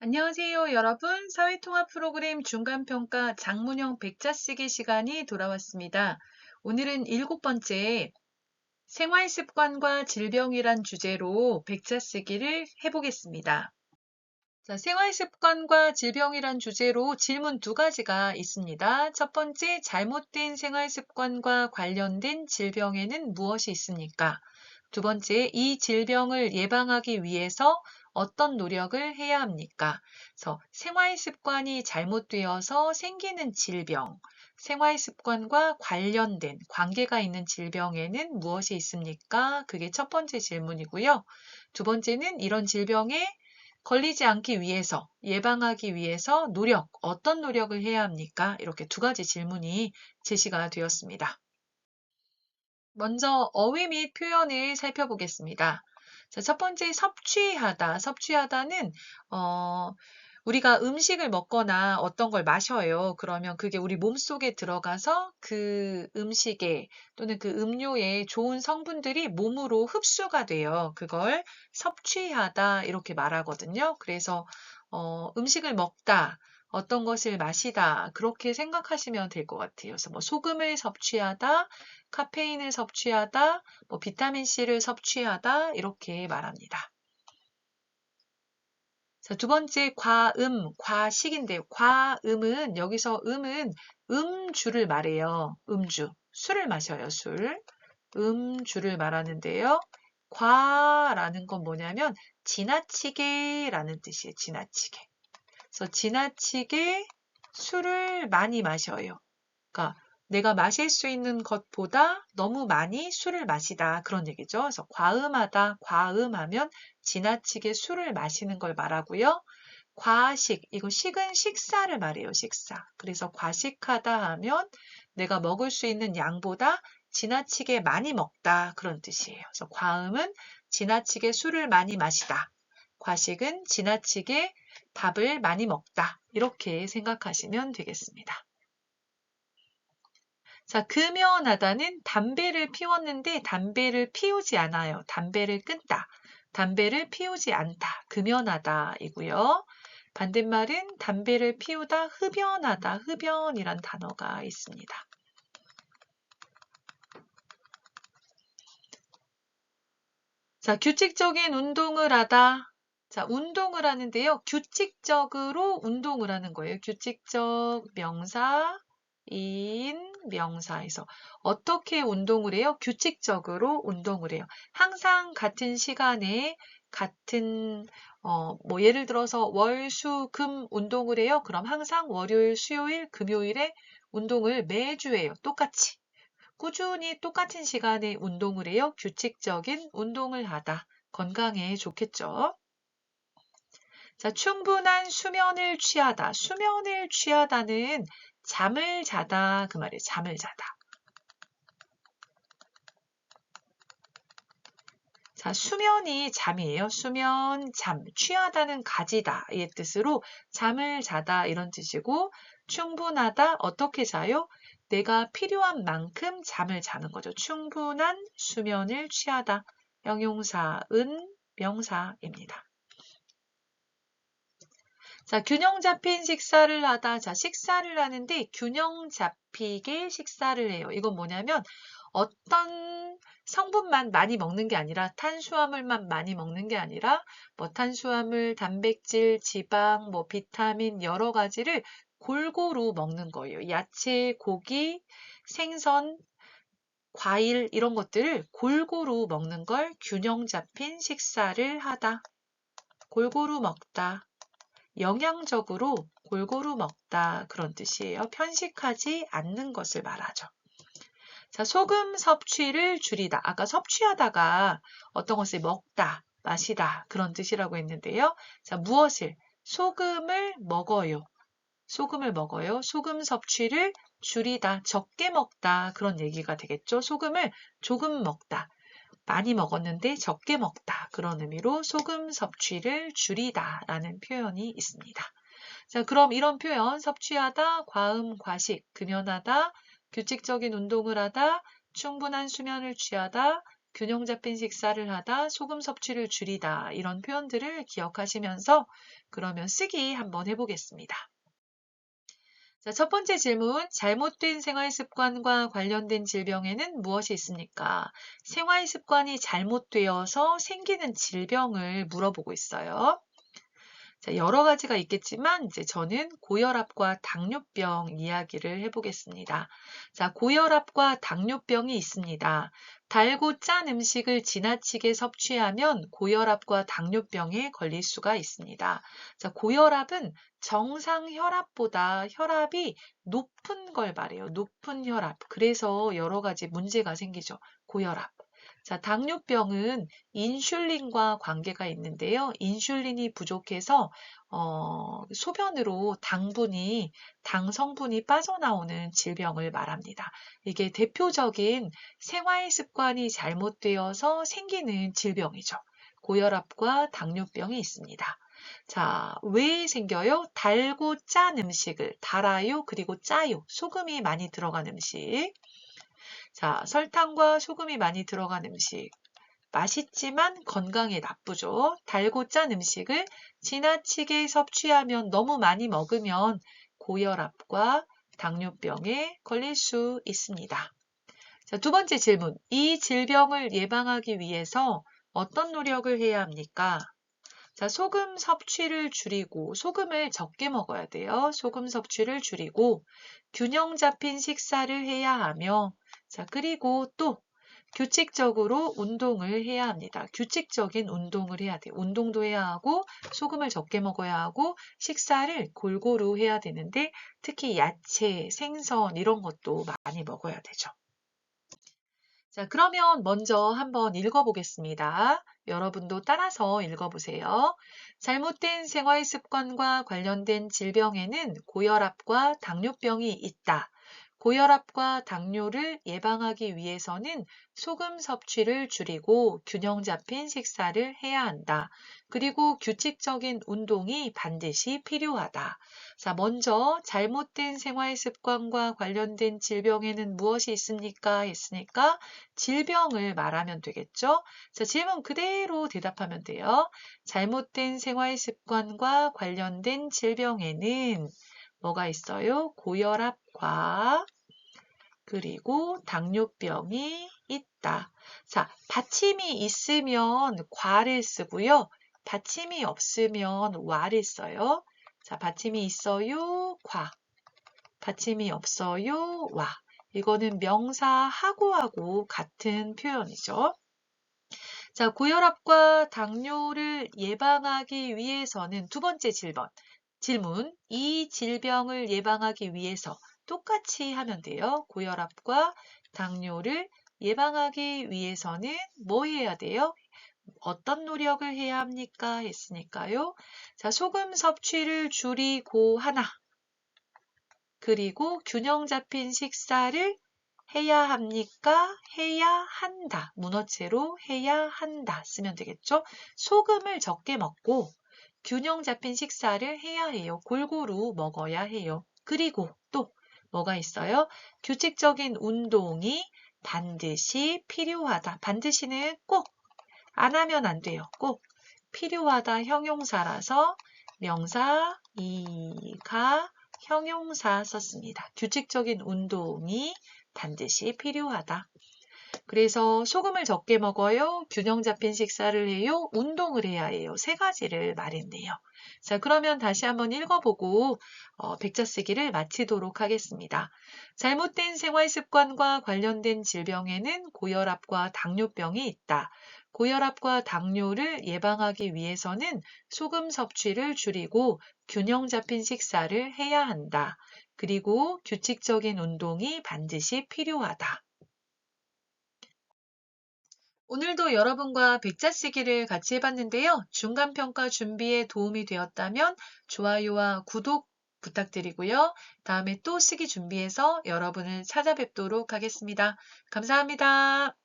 안녕하세요, 여러분. 사회통합 프로그램 중간평가 장문형 백자 쓰기 시간이 돌아왔습니다. 오늘은 7번째 생활습관과 질병이란 주제로 백자 쓰기를 해보겠습니다. 자, 생활습관과 질병이란 주제로 질문 2가지가 있습니다. 첫 번째, 잘못된 생활습관과 관련된 질병에는 무엇이 있습니까? 두 번째, 이 질병을 예방하기 위해서 어떤 노력을 해야 합니까? 그래서 생활습관이 잘못되어서 생기는 질병, 생활습관과 관련된 관계가 있는 질병에는 무엇이 있습니까? 그게 첫 번째 질문이고요. 두 번째는 이런 질병에 걸리지 않기 위해서, 예방하기 위해서 어떤 노력을 해야 합니까? 이렇게 2가지 질문이 제시가 되었습니다. 먼저 어휘 및 표현을 살펴보겠습니다. 자, 첫 번째 섭취하다. 섭취하다는 우리가 음식을 먹거나 어떤 걸 마셔요. 그러면 그게 우리 몸속에 들어가서 그 음식에 또는 그 음료에 좋은 성분들이 몸으로 흡수가 돼요. 그걸 섭취하다 이렇게 말하거든요. 그래서 음식을 먹다, 어떤 것을 마시다 그렇게 생각하시면 될 것 같아요. 그래서 뭐 소금을 섭취하다, 카페인을 섭취하다, 뭐 비타민C를 섭취하다 이렇게 말합니다. 자, 두 번째 과식인데요. 과음은 여기서 음은 음주를 말해요. 음주. 술을 마셔요, 술. 음주를 말하는데요. 과라는 건 뭐냐면 지나치게라는 뜻이에요. 지나치게. 그래서 지나치게 술을 많이 마셔요. 그러니까 내가 마실 수 있는 것보다 너무 많이 술을 마시다 그런 얘기죠. 그래서 과음하다, 과음하면 지나치게 술을 마시는 걸 말하고요. 과식, 이거 식은 식사를 말해요. 식사. 그래서 과식하다 하면 내가 먹을 수 있는 양보다 지나치게 많이 먹다 그런 뜻이에요. 그래서 과음은 지나치게 술을 많이 마시다. 과식은 지나치게 밥을 많이 먹다. 이렇게 생각하시면 되겠습니다. 자, 금연하다는 담배를 피웠는데 담배를 피우지 않아요. 담배를 끊다. 담배를 피우지 않다. 금연하다이고요. 반대말은 담배를 피우다 흡연하다. 흡연이란 단어가 있습니다. 자, 규칙적인 운동을 하다. 자, 운동을 하는데요. 규칙적으로 운동을 하는 거예요. 규칙적 명사, 인, 명사에서 어떻게 운동을 해요? 규칙적으로 운동을 해요. 항상 같은 시간에 같은 뭐 예를 들어서 월, 수, 금 운동을 해요. 그럼 항상 월요일, 수요일, 금요일에 운동을 매주 해요. 똑같이. 꾸준히 똑같은 시간에 운동을 해요. 규칙적인 운동을 하다. 건강에 좋겠죠. 자, 충분한 수면을 취하다. 수면을 취하다는 잠을 자다 그 말이에요. 잠을 자다. 자, 수면이 잠이에요. 수면, 잠, 취하다는 가지다 의 뜻으로 잠을 자다 이런 뜻이고 충분하다 어떻게 자요? 내가 필요한 만큼 잠을 자는 거죠. 충분한 수면을 취하다. 형용사, 명사입니다. 자, 균형 잡힌 식사를 하다. 자, 식사를 하는데 균형 잡히게 식사를 해요. 이건 뭐냐면 어떤 성분만 많이 먹는 게 아니라 탄수화물만 많이 먹는 게 아니라 뭐 탄수화물, 단백질, 지방, 뭐 비타민 여러 가지를 골고루 먹는 거예요. 야채, 고기, 생선, 과일 이런 것들을 골고루 먹는 걸 균형 잡힌 식사를 하다. 골고루 먹다. 영양적으로 골고루 먹다 그런 뜻이에요. 편식하지 않는 것을 말하죠. 자, 소금 섭취를 줄이다. 아까 섭취하다가 어떤 것을 먹다, 마시다 그런 뜻이라고 했는데요. 자, 무엇을? 소금을 먹어요. 소금을 먹어요. 소금 섭취를 줄이다, 적게 먹다 그런 얘기가 되겠죠. 소금을 조금 먹다. 많이 먹었는데 적게 먹다. 그런 의미로 소금 섭취를 줄이다 라는 표현이 있습니다. 자, 그럼 이런 표현 섭취하다, 과음, 과식, 금연하다, 규칙적인 운동을 하다, 충분한 수면을 취하다, 균형 잡힌 식사를 하다, 소금 섭취를 줄이다 이런 표현들을 기억하시면서 그러면 쓰기 한번 해보겠습니다. 자, 첫 번째 질문, 잘못된 생활 습관과 관련된 질병에는 무엇이 있습니까? 생활 습관이 잘못되어서 생기는 질병을 물어보고 있어요. 자, 여러 가지가 있겠지만 이제 저는 고혈압과 당뇨병 이야기를 해보겠습니다. 자, 고혈압과 당뇨병이 있습니다. 달고 짠 음식을 지나치게 섭취하면 고혈압과 당뇨병에 걸릴 수가 있습니다. 자, 고혈압은 정상 혈압보다 혈압이 높은 걸 말해요. 높은 혈압. 그래서 여러 가지 문제가 생기죠. 고혈압. 자, 당뇨병은 인슐린과 관계가 있는데요. 인슐린이 부족해서 소변으로 당 성분이 빠져나오는 질병을 말합니다. 이게 대표적인 생활 습관이 잘못되어서 생기는 질병이죠. 고혈압과 당뇨병이 있습니다. 자, 왜 생겨요? 달고 짠 음식을, 달아요, 그리고 짜요. 소금이 많이 들어간 음식. 자, 설탕과 소금이 많이 들어간 음식. 맛있지만 건강에 나쁘죠. 달고 짠 음식을 지나치게 섭취하면 너무 많이 먹으면 고혈압과 당뇨병에 걸릴 수 있습니다. 자, 두 번째 질문. 이 질병을 예방하기 위해서 어떤 노력을 해야 합니까? 자, 소금 섭취를 줄이고 소금을 적게 먹어야 돼요. 소금 섭취를 줄이고 균형 잡힌 식사를 해야 하며 자, 그리고 또 규칙적으로 운동을 해야 합니다. 규칙적인 운동을 해야 돼요. 운동도 해야 하고 소금을 적게 먹어야 하고 식사를 골고루 해야 되는데 특히 야채, 생선 이런 것도 많이 먹어야 되죠. 자, 그러면 먼저 한번 읽어보겠습니다. 여러분도 따라서 읽어보세요. 잘못된 생활 습관과 관련된 질병에는 고혈압과 당뇨병이 있다. 고혈압과 당뇨를 예방하기 위해서는 소금 섭취를 줄이고 균형 잡힌 식사를 해야 한다. 그리고 규칙적인 운동이 반드시 필요하다. 자, 먼저 잘못된 생활 습관과 관련된 질병에는 무엇이 있습니까? 했으니까 질병을 말하면 되겠죠? 자, 질문 그대로 대답하면 돼요. 잘못된 생활 습관과 관련된 질병에는 뭐가 있어요? 고혈압과 그리고 당뇨병이 있다. 자, 받침이 있으면 과를 쓰고요. 받침이 없으면 와를 써요. 자, 받침이 있어요, 과. 받침이 없어요, 와. 이거는 명사 하고하고 같은 표현이죠. 자, 고혈압과 당뇨를 예방하기 위해서는 두 번째 질문. 이 질병을 예방하기 위해서 똑같이 하면 돼요. 고혈압과 당뇨를 예방하기 위해서는 뭐 해야 돼요? 어떤 노력을 해야 합니까? 했으니까요. 자, 소금 섭취를 줄이고 하나. 그리고 균형 잡힌 식사를 해야 합니까? 해야 한다. 문어체로 해야 한다. 쓰면 되겠죠? 소금을 적게 먹고 균형 잡힌 식사를 해야 해요. 골고루 먹어야 해요. 그리고 또 뭐가 있어요? 규칙적인 운동이 반드시 필요하다. 반드시는 꼭 안 하면 안 돼요. 꼭 필요하다 형용사라서 명사 이가 형용사 썼습니다. 규칙적인 운동이 반드시 필요하다. 그래서 소금을 적게 먹어요. 균형 잡힌 식사를 해요. 운동을 해야 해요. 세 가지를 말했네요. 자, 그러면 다시 한번 읽어보고 백자 쓰기를 마치도록 하겠습니다. 잘못된 생활 습관과 관련된 질병에는 고혈압과 당뇨병이 있다. 고혈압과 당뇨를 예방하기 위해서는 소금 섭취를 줄이고 균형 잡힌 식사를 해야 한다. 그리고 규칙적인 운동이 반드시 필요하다. 오늘도 여러분과 백자 쓰기를 같이 해봤는데요. 중간평가 준비에 도움이 되었다면 좋아요와 구독 부탁드리고요. 다음에 또 쓰기 준비해서 여러분을 찾아뵙도록 하겠습니다. 감사합니다.